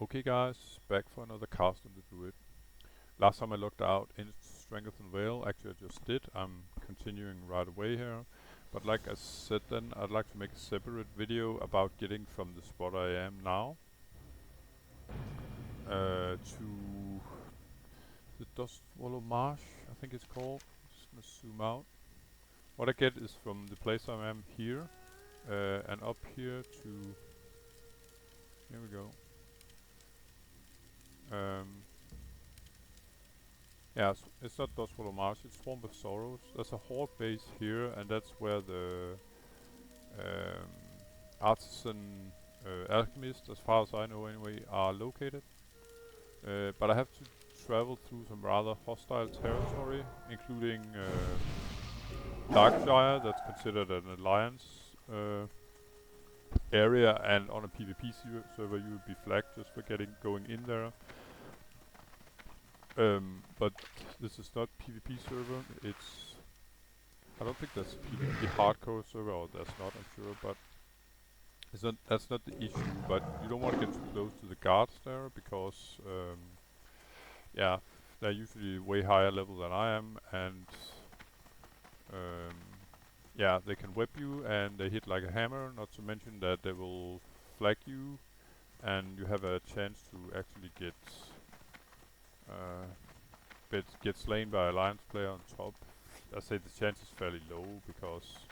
Okay guys, back for another cast on the druid. Last time I looked out in Stranglethorn Vale, actually I just did, I'm continuing right away here. But like I said then, I'd like to make a separate video about getting from the spot I am now to the Dust Swallow Marsh, I think it's called. Just gonna zoom out. What I get is from the place I am here and up here to, here we go. Yeah, it's not Dustwallow Marsh, it's Swamp of Sorrows. There's a horde base here, and that's where the um, artisan alchemists, as far as I know anyway, are located. But I have to travel through some rather hostile territory, including Darkshire, that's considered an alliance area, and on a PvP server you would be flagged just for going in there. But this is not PvP server, it's... I don't think that's PvP hardcore server, or there's not, I'm sure, but that's not the issue, but you don't want to get too close to the guards there, because, yeah, they're usually way higher level than I am, and, yeah, they can whip you, and they hit like a hammer, not to mention that they will flag you, and you have a chance to actually get slain by a alliance player on top. I say the chance is fairly low because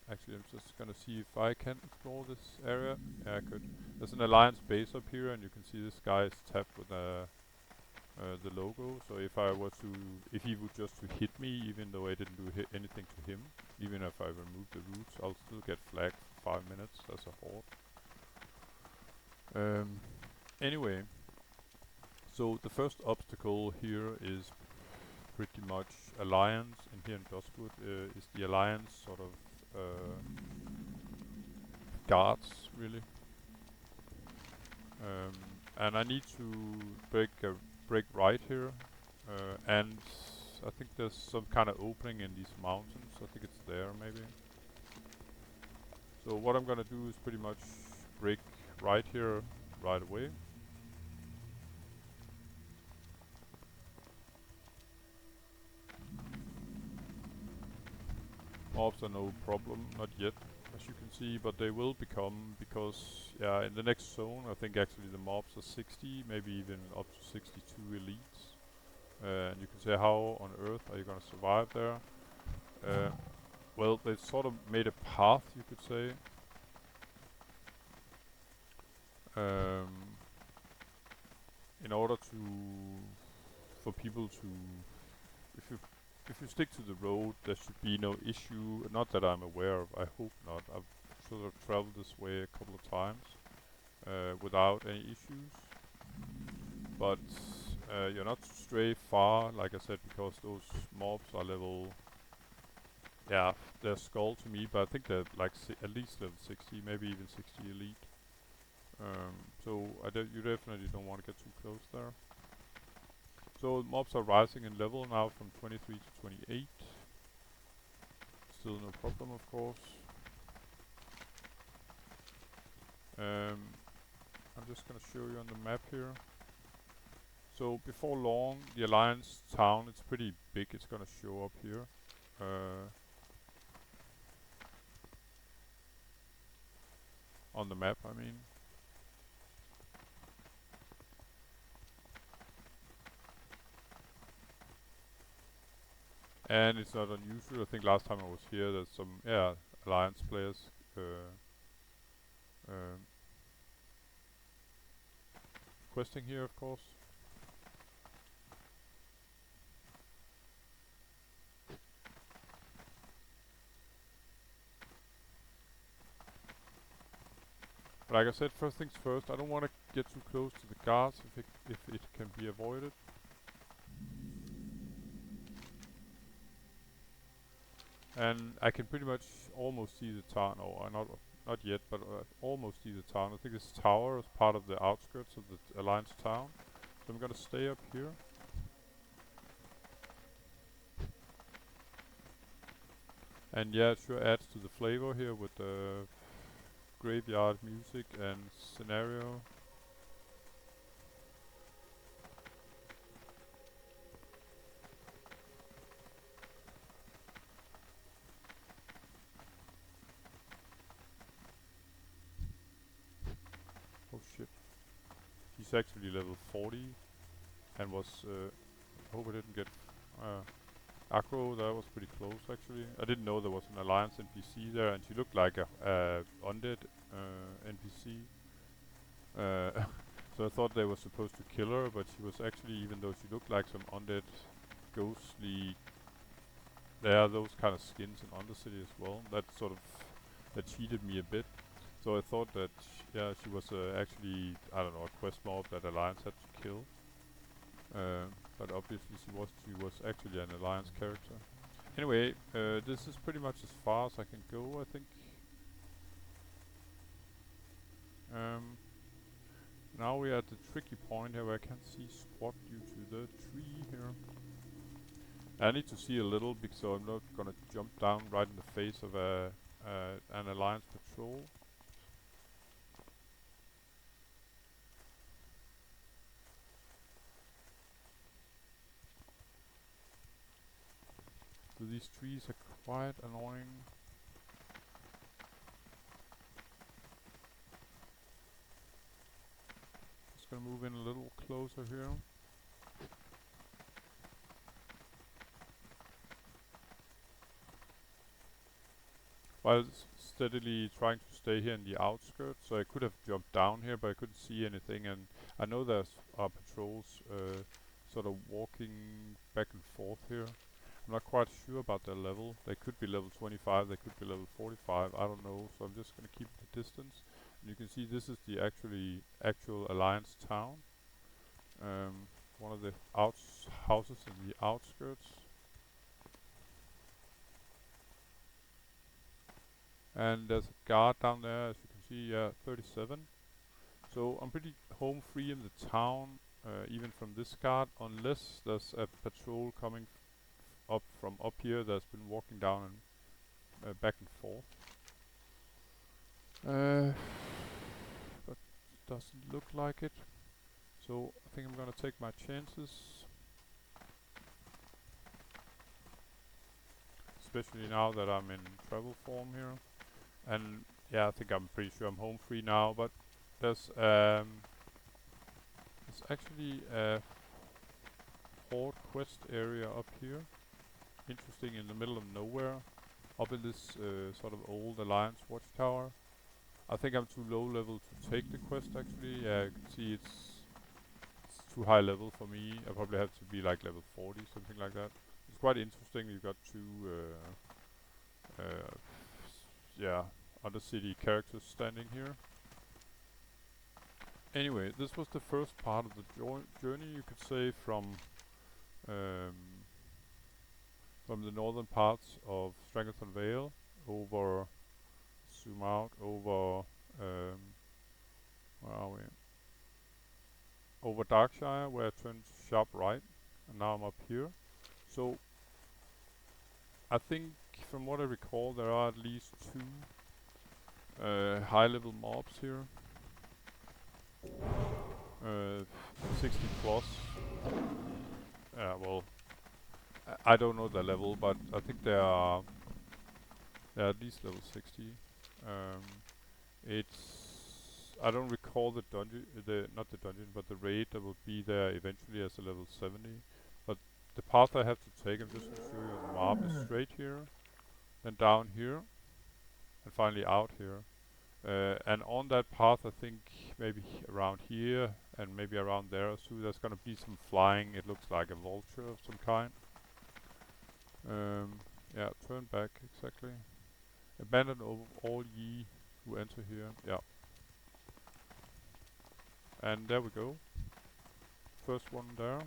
actually I'm just gonna see if I can explore this area. Yeah, I could. There's an alliance base up here, and you can see this guy is tapped with the logo. So if he would just to hit me, even though I didn't do anything to him, even if I remove the roots, I'll still get flagged for 5 minutes. That's a horde. Anyway, so the first obstacle here is pretty much alliance, and here in Dustwood is the alliance sort of guards, really. And I need to break right here, and I think there's some kind of opening in these mountains. I think it's there, maybe. So what I'm gonna do is pretty much break right here right away. Mobs are no problem, not yet, as you can see, but they will become, because yeah, in the next zone I think actually the mobs are 60, maybe even up to 62 elites. And you can say, how on earth are you gonna survive there? Well, they sort of made a path, you could say. In order for people to, if you stick to the road, there should be no issue. Not that I'm aware of. I hope not. I've sort of traveled this way a couple of times without any issues. But you're not to stray far, like I said, because those mobs are level. Yeah, they're skull to me, but I think they're like at least level 60, maybe even 60 elite. So you definitely don't want to get too close there. So mobs are rising in level now from 23 to 28. Still no problem, of course. I'm just gonna show you on the map here. So before long, the Alliance town, it's pretty big, it's gonna show up here. On the map, I mean. And it's not unusual. I think last time I was here, there's some alliance players questing here, of course. But like I said, first things first, I don't want to get too close to the guards if it can be avoided. And I can pretty much almost see the town, or not yet, but almost see the town. I think this tower is part of the outskirts of the Alliance town. So I'm gonna stay up here. And yeah, it sure adds to the flavor here with the graveyard music and scenario. he's actually level 40 and was. Hope I didn't get aggro. That was pretty close actually. I didn't know there was an alliance NPC there, and she looked like a undead NPC. So I thought they were supposed to kill her, but she was actually, even though she looked like some undead, ghostly. There are those kind of skins in Undercity as well. That cheated me a bit. So I thought that she was actually, I don't know, a quest mob that Alliance had to kill. But obviously she was actually an Alliance character. Anyway, this is pretty much as far as I can go, I think. Now we are at the tricky point here where I can't see squat due to the tree here. I need to see a little because I'm not gonna jump down right in the face of an Alliance patrol. So these trees are quite annoying. Just gonna move in a little closer here. While steadily trying to stay here in the outskirts, so I could have jumped down here, but I couldn't see anything. And I know there's patrols sort of walking back and forth here. I'm not quite sure about their level. They could be level 25, they could be level 45, I don't know. So I'm just gonna keep the distance. And you can see this is the actual Alliance town. One of the houses in the outskirts. And there's a guard down there, as you can see, 37. So I'm pretty home free in the town, even from this guard, unless there's a patrol coming up from up here that's been walking down and back and forth. But doesn't look like it. So I think I'm gonna take my chances. Especially now that I'm in travel form here. And yeah, I think I'm pretty sure I'm home free now, but there's actually a horde quest area up here. Interesting, in the middle of nowhere. Up in this sort of old Alliance watchtower. I think I'm too low level to take the quest actually. Yeah, you can see it's too high level for me. I probably have to be like level 40, something like that. It's quite interesting. You got two Undercity characters standing here. Anyway, this was the first part of the journey, you could say, from the northern parts of Stranglethorn Vale over, zoom out, over, where are we? Over Darkshire, where I turned sharp right, and now I'm up here. So, I think, from what I recall, there are at least two high-level mobs here. 60 plus. Yeah, well, I don't know the level, but I think they are at least level 60. I don't recall the dungeon, not the dungeon, but the raid that will be there eventually as a level 70. But the path I have to take, I'm just gonna show you on the map, is straight here, then down here, and finally out here. And on that path, I think maybe around here and maybe around there too, there's gonna be some flying. It looks like a vulture of some kind. Yeah, turn back exactly. Abandon all ye who enter here. Yeah. And there we go. First one there.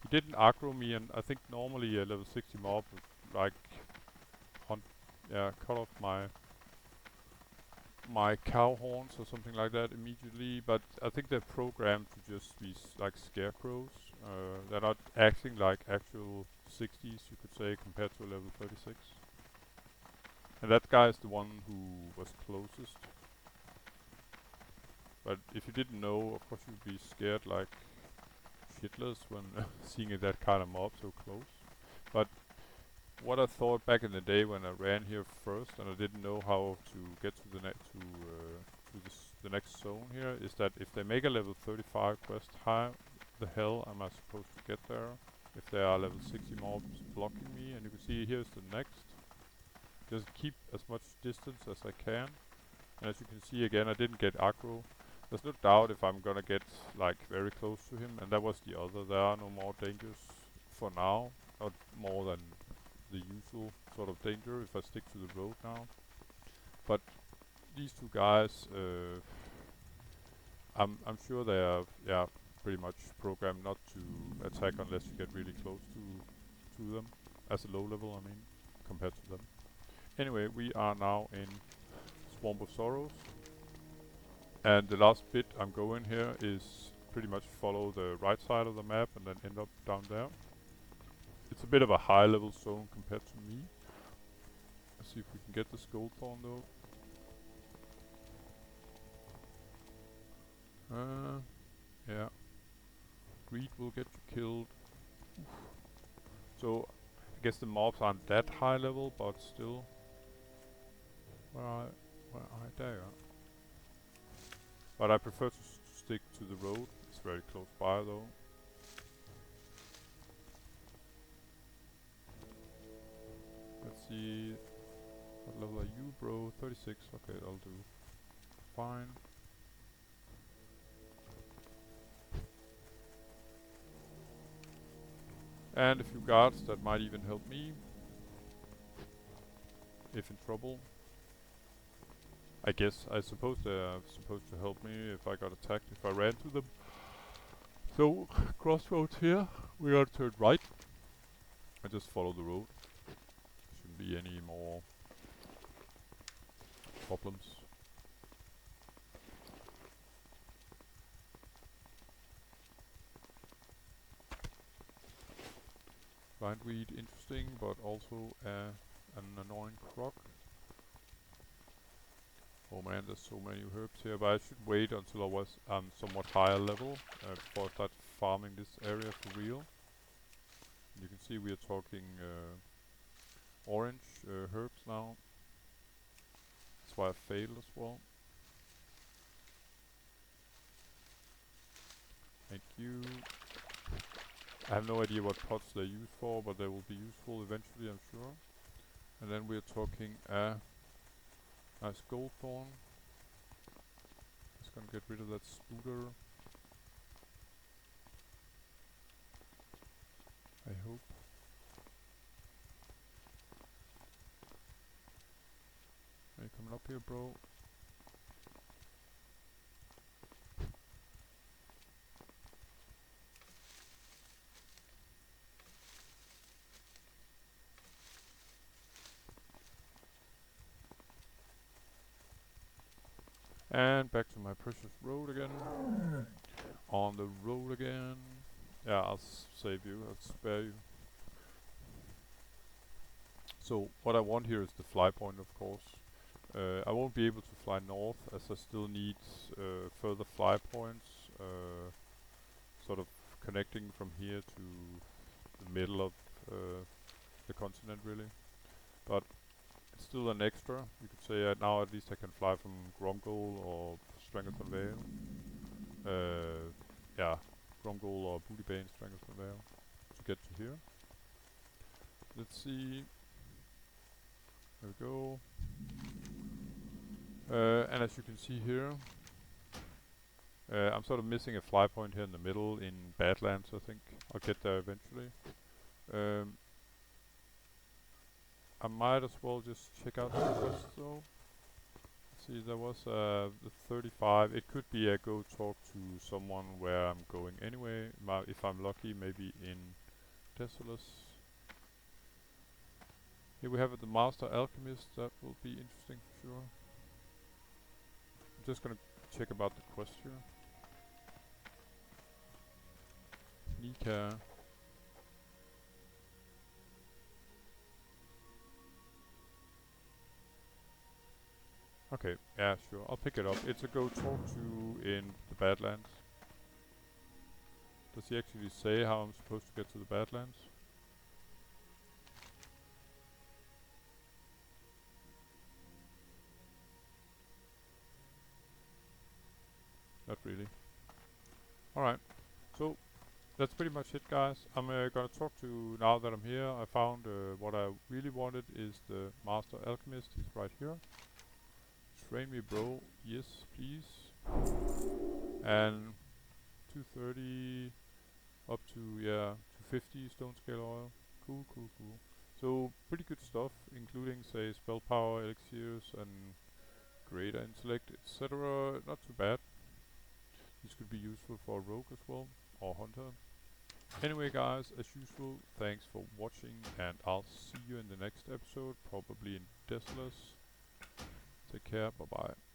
He didn't aggro me, and I think normally a level 60 mob would like cut off my cow horns or something like that immediately, but I think they're programmed to just be like scarecrows. They're not acting like actual 60s, you could say, compared to a level 36. And that guy is the one who was closest. But if you didn't know, of course you'd be scared like shitless when seeing that kind of mob so close. But what I thought back in the day when I ran here first, and I didn't know how to get to the the next zone here is that if they make a level 35 quest, how the hell am I supposed to get there? If there are level 60 mobs blocking me, and you can see here's the next. Just keep as much distance as I can. And as you can see again, I didn't get aggro. There's no doubt if I'm gonna get like very close to him, and that was the other. There are no more dangers for now, not more than the usual sort of danger if I stick to the road now. But these two guys, I'm sure they are pretty much programmed not to attack unless you get really close to them as a low level. I mean, compared to them. Anyway, we are now in Swamp of Sorrows. And the last bit I'm going here is pretty much follow the right side of the map and then end up down there. It's a bit of a high level zone compared to me. Let's see if we can get the Stranglethorn though. Yeah. Greed will get you killed. Oof. So, I guess the mobs aren't that high level, but still. Where are there? You are. But I prefer to stick to the road. It's very close by though. Let's see. What level are you, bro? 36. Okay, I'll do. Fine. And a few guards that might even help me. If in trouble. I guess I suppose they're supposed to help me if I got attacked, if I ran to them. So, crossroads here. We gotta turn right. I just follow the road. Shouldn't be any more problems. Bindweed, interesting, but also an annoying croc. Oh man, there's so many herbs here, but I should wait until I was somewhat higher level before I start farming this area for real. And you can see we are talking orange herbs now. That's why I failed as well. Thank you. I have no idea what pots they're used for, but they will be useful eventually, I'm sure. And then we're talking nice gold thorn. Just gonna get rid of that spooter. I hope. Are you coming up here, bro? And back to my precious road again. On the road again. Yeah, I'll save you, I'll spare you. So, what I want here is the fly point, of course. I won't be able to fly north, as I still need further fly points. Sort of connecting from here to the middle of the continent, really. But it's still an extra. You could say now at least I can fly from Gromgol or Stranglethorn Vale. Yeah, Gromgol or Bootybane, Stranglethorn Vale to get to here. Let's see. There we go. And as you can see here, I'm sort of missing a fly point here in the middle in Badlands, I think. I'll get there eventually. I might as well just check out the quest though. See, there was the 35. It could be a go talk to someone where I'm going anyway. If I'm lucky, maybe in Desolus. Here we have the Master Alchemist. That will be interesting for sure. I'm just gonna check about the quest here. Nika. Okay, yeah, sure. I'll pick it up. It's a go talk to in the Badlands. Does he actually say how I'm supposed to get to the Badlands? that really. Alright, so that's pretty much it, guys. I'm gonna talk to, now that I'm here, I found what I really wanted is the Master Alchemist. He's right here. Train me, bro. Yes, please. And 230 up to, yeah, 250 stone scale oil. Cool, cool, cool. So, pretty good stuff, including, say, spell power, elixirs, and greater intellect, etc. Not too bad. This could be useful for a rogue as well, or hunter. Anyway, guys, as usual, thanks for watching, and I'll see you in the next episode, probably in Desolus. Take care, bye bye.